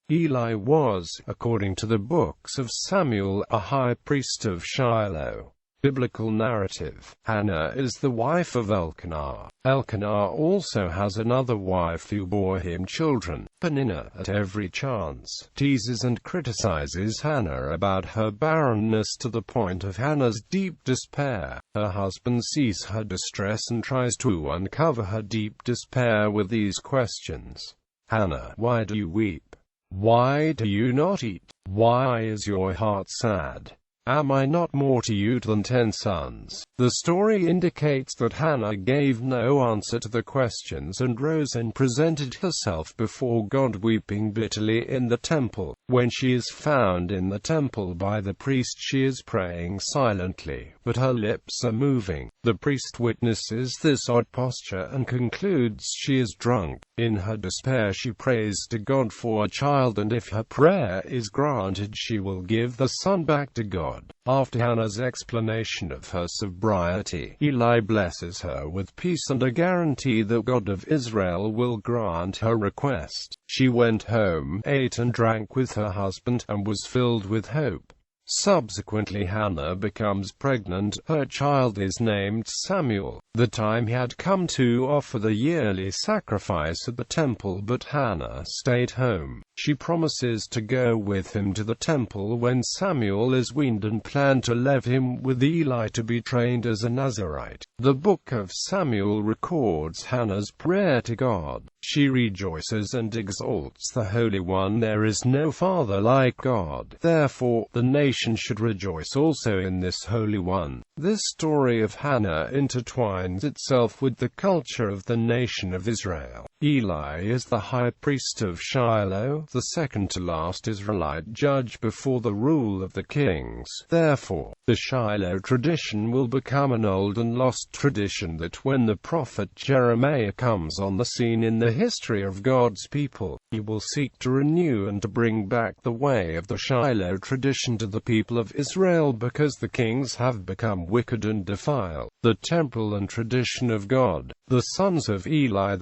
Eli was, according to the books of Samuel, a high priest of Shiloh. Biblical narrative. Hannah is the wife of Elkanah. Elkanah also has another wife who bore him children. Peninnah, at every chance, teases and criticizes Hannah about her barrenness to the point of Hannah's deep despair. Her husband sees her distress and tries to uncover her deep despair with these questions. Hannah, why do you weep? Why do you not eat? Why is your heart sad? Am I not more to you than 10 sons? The story indicates that Hannah gave no answer to the questions and rose and presented herself before God weeping bitterly in the temple. When she is found in the temple by the priest, she is praying silently, but her lips are moving. The priest witnesses this odd posture and concludes she is drunk. In her despair she prays to God for a child, and if her prayer is granted she will give the son back to God. After Hannah's explanation of her sobriety, Eli blesses her with peace and a guarantee that God of Israel will grant her request. She went home, ate and drank with her husband, and was filled with hope. Subsequently Hannah becomes pregnant. Her child is named Samuel. The time had come to offer the yearly sacrifice at the temple, but Hannah stayed home. She promises to go with him to the temple when Samuel is weaned and planned to leave him with Eli to be trained as a Nazirite. The book of Samuel records Hannah's prayer to God. She rejoices and exalts the Holy One. There is no Father like God. Therefore, the nation should rejoice also in this Holy One. This story of Hannah intertwines itself with the culture of the nation of Israel. Eli is the high priest of Shiloh, the second to last Israelite judge before the rule of the kings. Therefore, the Shiloh tradition will become an old and lost tradition that when the prophet Jeremiah comes on the scene in the history of God's people, he will seek to renew and to bring back the way of the Shiloh tradition to the people of Israel, because the kings have become wicked and defile the temple and tradition of God. The sons of Eli,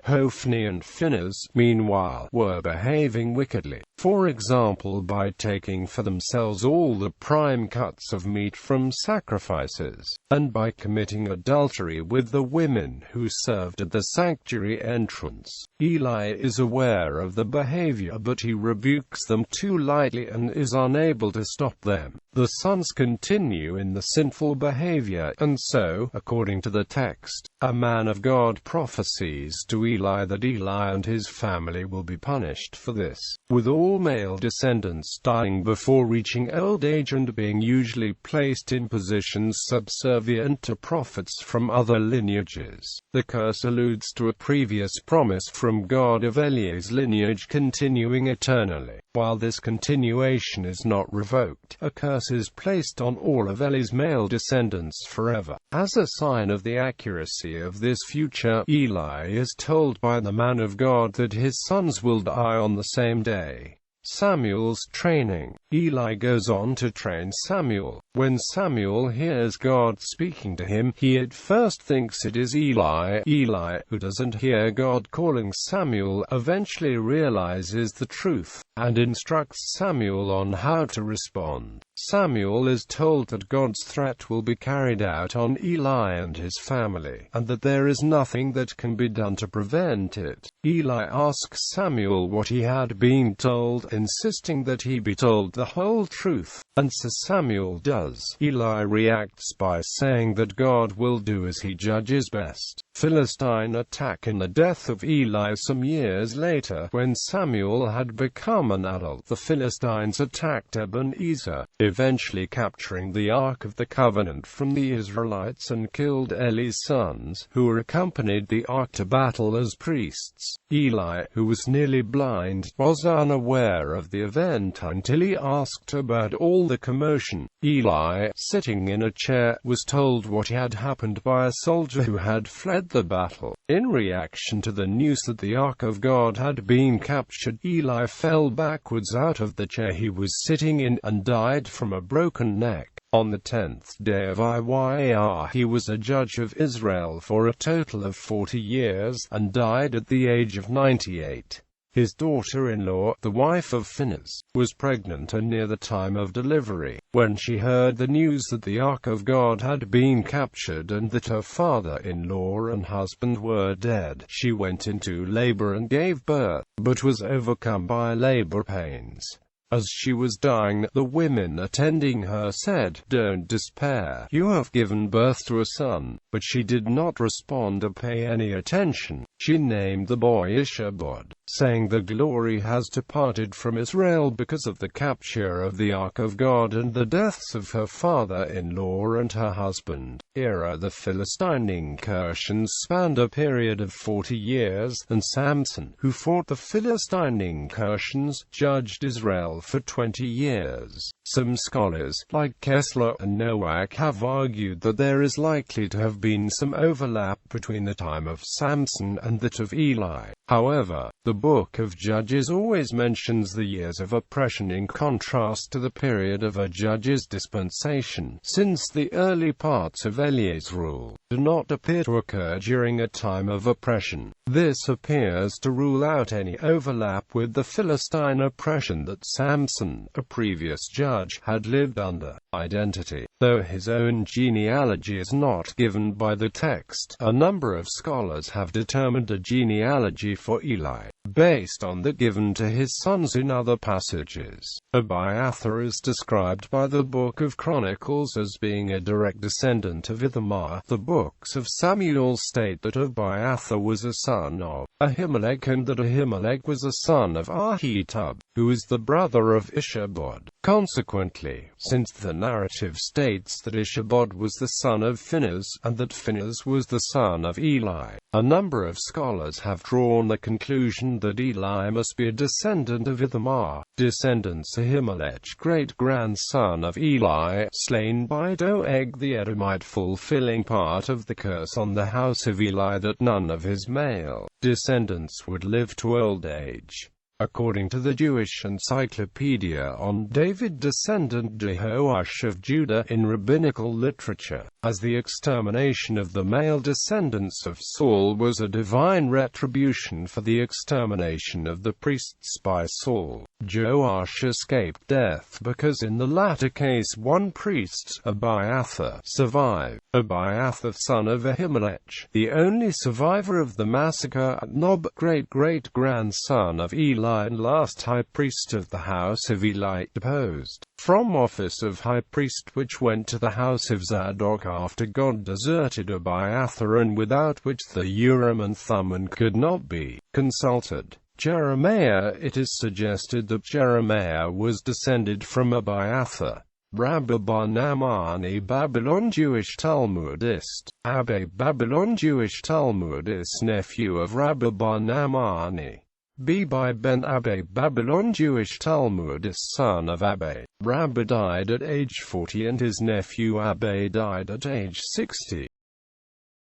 Hophni and Phinehas, meanwhile, were behaving wickedly. For example, by taking for themselves all the prime cuts of meat from sacrifices, and by committing adultery with the women who served at the sanctuary entrance. Eli is aware of the behavior, but he rebukes them too lightly and is unable to stop them. The sons continue in the sinful behavior, and so, according to the text, a man of God prophesies to Eli that Eli and his family will be punished for this, with all male descendants dying before reaching old age and being usually placed in positions subservient to prophets from other lineages. The curse alludes to a previous promise from God of Eli's lineage continuing eternally. While this continuation is not revoked, a curse is placed on all of Eli's male descendants forever. As a sign of the accuracy of this future, Eli is told by the man of God that his sons will die on the same day. Samuel's training. Eli goes on to train Samuel. When Samuel hears God speaking to him, he at first thinks it is Eli. Eli, who doesn't hear God calling Samuel, eventually realizes the truth, and instructs Samuel on how to respond. Samuel is told that God's threat will be carried out on Eli and his family, and that there is nothing that can be done to prevent it. Eli asks Samuel what he had been told, insisting that he be told the whole truth, and so Samuel does. Eli reacts by saying that God will do as he judges best. Philistine attack. In the death of Eli some years later, when Samuel had become an adult, the Philistines attacked Ebenezer, eventually capturing the Ark of the Covenant from the Israelites and killed Eli's sons, who accompanied the Ark to battle as priests. Eli, who was nearly blind, was unaware of the event until he asked about all the commotion. Eli, sitting in a chair, was told what had happened by a soldier who had fled the battle. In reaction to the news that the Ark of God had been captured, Eli fell backwards out of the chair he was sitting in, and died from a broken neck. On the 10th day of IYAR, he was a judge of Israel for a total of 40 years, and died at the age of 98. His daughter-in-law, the wife of Phinehas, was pregnant and near the time of delivery. When she heard the news that the Ark of God had been captured and that her father-in-law and husband were dead, she went into labor and gave birth, but was overcome by labor pains. As she was dying, the women attending her said, "Don't despair, you have given birth to a son." But she did not respond or pay any attention. She named the boy Ichabod, saying, "The glory has departed from Israel because of the capture of the Ark of God and the deaths of her father-in-law and her husband." The Philistine incursions spanned a period of 40 years, and Samson, who fought the Philistine incursions, judged Israel for 20 years. Some scholars, like Kessler and Nowak, have argued that there is likely to have been some overlap between the time of Samson and that of Eli. However, the Book of Judges always mentions the years of oppression in contrast to the period of a judge's dispensation, since the early parts of Eli's rule do not appear to occur during a time of oppression. This appears to rule out any overlap with the Philistine oppression that Samson, a previous judge, had lived under. Identity. Though his own genealogy is not given by the text, a number of scholars have determined a genealogy for Eli, based on that given to his sons in other passages. Abiathar is described by the Book of Chronicles as being a direct descendant of Ithamar. The books of Samuel state that Abiathar was a son of Ahimelech and that Ahimelech was a son of Ahitub, who is the brother of Ichabod. Consequently, since the narrative states that Ichabod was the son of Phinehas, and that Phinehas was the son of Eli, a number of scholars have drawn the conclusion that Eli must be a descendant of Ithamar. Descendants: Ahimelech, great-grandson of Eli, slain by Doeg the Edomite, fulfilling part of the curse on the house of Eli that none of his male descendants would live to old age. According to the Jewish Encyclopedia on David, descendant Jehoash of Judah, in rabbinical literature, as the extermination of the male descendants of Saul was a divine retribution for the extermination of the priests by Saul, Joash escaped death because in the latter case one priest, Abiathar, survived. Abiathar, son of Ahimelech, the only survivor of the massacre at Nob, great-great-grandson of Eli and last high priest of the house of Eli, deposed from office of high priest, which went to the house of Zadok after God deserted Abiathar, and without which the Urim and Thummim could not be consulted. Jeremiah. It is suggested that Jeremiah was descended from Abiathar. Rabbi Bar Namani, Babylon Jewish Talmudist. Abbe Babylon Jewish Talmudist, nephew of Rabbi Bar Namani. Bebi ben Abbe Babylon Jewish Talmudist, son of Abbe. Rabbi died at age 40 and his nephew Abbe died at age 60.